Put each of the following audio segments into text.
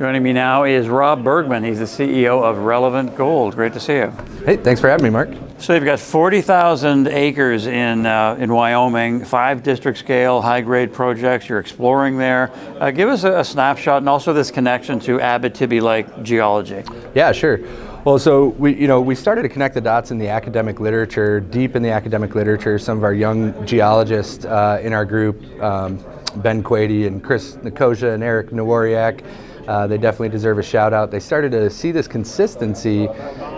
Joining me now is Rob Bergmann. He's the CEO of Relevant Gold. Great to see you. Hey, thanks for having me, Mark. So you've got 40,000 acres in Wyoming, 5 district scale, high-grade projects. You're exploring there. Give us a snapshot and also this connection to Abitibi-like geology. Yeah, sure. Well, so we started to connect the dots in the academic literature, deep in the academic literature. Some of our young geologists in our group, Ben Quady and Chris Nicosia and Eric Noworiak, they definitely deserve a shout out. They started to see this consistency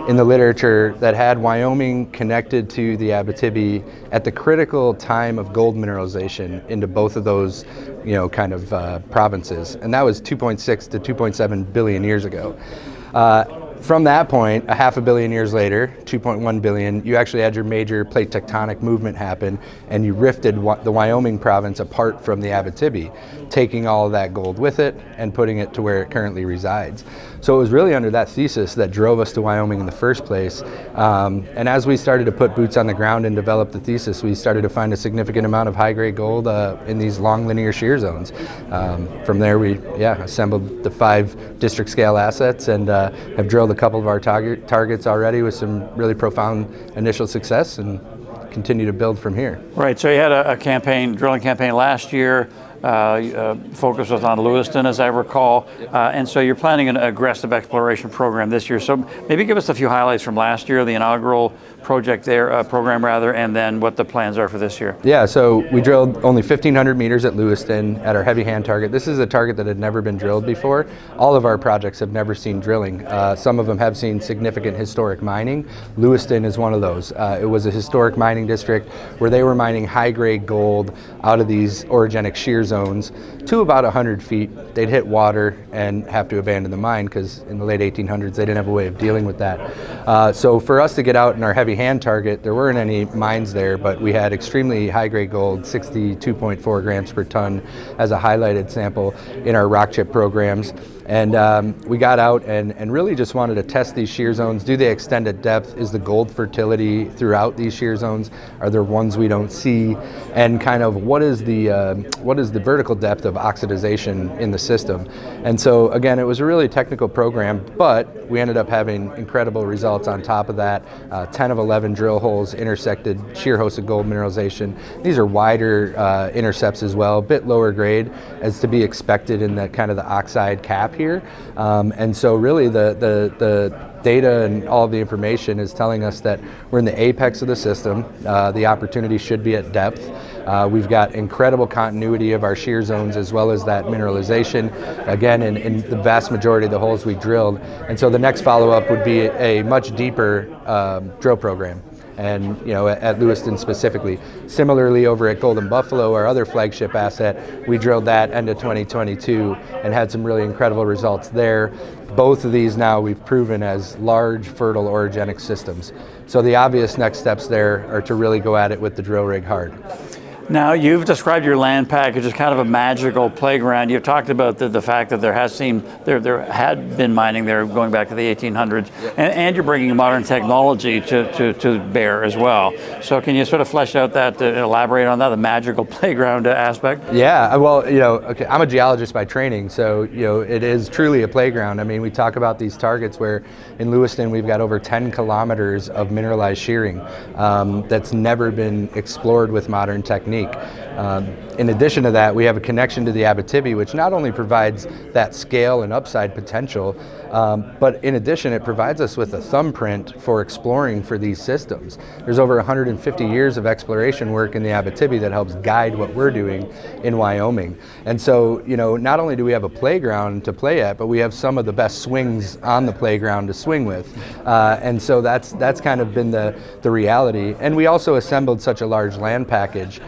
in the literature that had Wyoming connected to the Abitibi at the critical time of gold mineralization into both of those, provinces. And that was 2.6 to 2.7 billion years ago. From that point, a half a billion years later, 2.1 billion, you actually had your major plate tectonic movement happen, and you rifted the Wyoming province apart from the Abitibi, taking all of that gold with it and putting it to where it currently resides. So it was really under that thesis that drove us to Wyoming in the first place. And as we started to put boots on the ground and develop the thesis, we started to find a significant amount of high-grade gold in these long linear shear zones. From there, we assembled the 5 district scale assets and have drilled a couple of our targets already with some really profound initial success and continue to build from here. Right, so you had a drilling campaign last year. Focus was on Lewiston, as I recall, and so you're planning an aggressive exploration program this year. So maybe give us a few highlights from last year, the inaugural program, and then what the plans are for this year. Yeah, so we drilled only 1,500 meters at Lewiston at our heavy hand target. This is a target that had never been drilled before. All of our projects have never seen drilling. Some of them have seen significant historic mining. Lewiston is one of those. It was a historic mining district where they were mining high-grade gold out of these orogenic shear zones to about 100 feet. They'd hit water and have to abandon the mine because in the late 1800s they didn't have a way of dealing with that. So for us to get out in our heavy hand target, there weren't any mines there, but we had extremely high-grade gold, 62.4 grams per ton as a highlighted sample in our rock chip programs. And we got out and really just wanted to test these shear zones. Do they extend at depth? Is the gold fertility throughout these shear zones? Are there ones we don't see? And kind of what is the vertical depth of oxidization in the system? And so again, it was a really technical program, but we ended up having incredible results on top of that. 10 of 11 drill holes intersected shear hosted gold mineralization. These are wider intercepts as well, a bit lower grade as to be expected in the kind of the oxide cap here. And so really the data and all of the information is telling us that we're in the apex of the system. The opportunity should be at depth. We've got incredible continuity of our shear zones as well as that mineralization, again, in the vast majority of the holes we drilled. And so the next follow-up would be a much deeper drill program. And at Lewiston specifically. Similarly, over at Golden Buffalo, our other flagship asset, we drilled that end of 2022 and had some really incredible results there. Both of these now we've proven as large, fertile orogenic systems. So the obvious next steps there are to really go at it with the drill rig hard. Now, you've described your land package as kind of a magical playground. You've talked about the fact that there had been mining there going back to the 1800s, and you're bringing modern technology to bear as well. So can you sort of flesh out that, elaborate on that, the magical playground aspect? Yeah, well, okay, I'm a geologist by training, so it is truly a playground. I mean, we talk about these targets where in Lewiston we've got over 10 kilometers of mineralized shearing that's never been explored with modern technique. In addition to that, we have a connection to the Abitibi, which not only provides that scale and upside potential, but in addition, it provides us with a thumbprint for exploring for these systems. There's over 150 years of exploration work in the Abitibi that helps guide what we're doing in Wyoming. And so, not only do we have a playground to play at, but we have some of the best swings on the playground to swing with. And so that's kind of been the reality. And we also assembled such a large land package.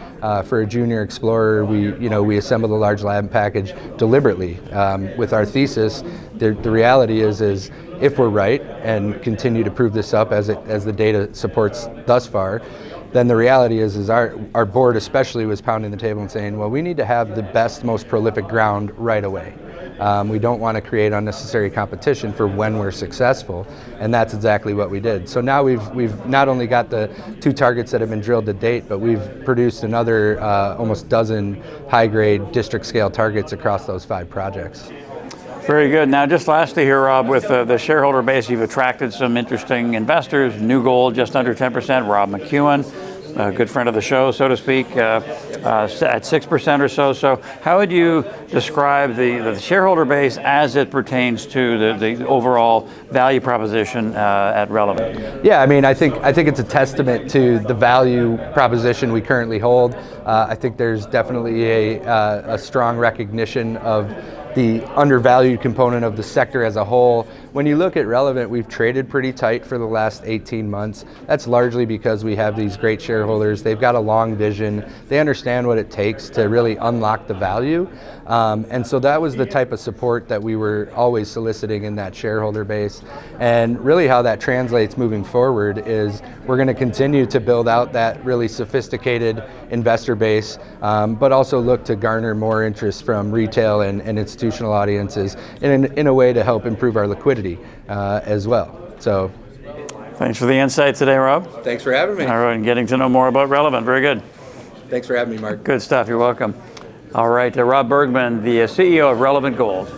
For a junior explorer, we assembled a large land package deliberately. With our thesis, the reality is if we're right and continue to prove this up as the data supports thus far, then the reality is our board especially was pounding the table and saying, well, we need to have the best, most prolific ground right away. We don't want to create unnecessary competition for when we're successful, and that's exactly what we did. So now we've not only got the 2 targets that have been drilled to date, but we've produced another almost dozen high-grade district-scale targets across those 5 projects. Very good. Now, just lastly here, Rob, with the shareholder base, you've attracted some interesting investors. New Gold, just under 10%. Rob McEwen, a good friend of the show, so to speak, at 6% or so. So how would you describe the shareholder base as it pertains to the overall value proposition at Relevant? Yeah, I mean, I think it's a testament to the value proposition we currently hold. I think there's definitely a strong recognition of the undervalued component of the sector as a whole. When you look at Relevant, we've traded pretty tight for the last 18 months. That's largely because we have these great shareholders. They've got a long vision. They understand what it takes to really unlock the value. And so that was the type of support that we were always soliciting in that shareholder base. And really how that translates moving forward is we're going to continue to build out that really sophisticated investor base, but also look to garner more interest from retail and institutional audiences in a way to help improve our liquidity as well. So, thanks for the insight today, Rob. Thanks for having me. All right, and getting to know more about Relevant. Very good. Thanks for having me, Mark. Good stuff. You're welcome. All right, Rob Bergmann, the CEO of Relevant Gold.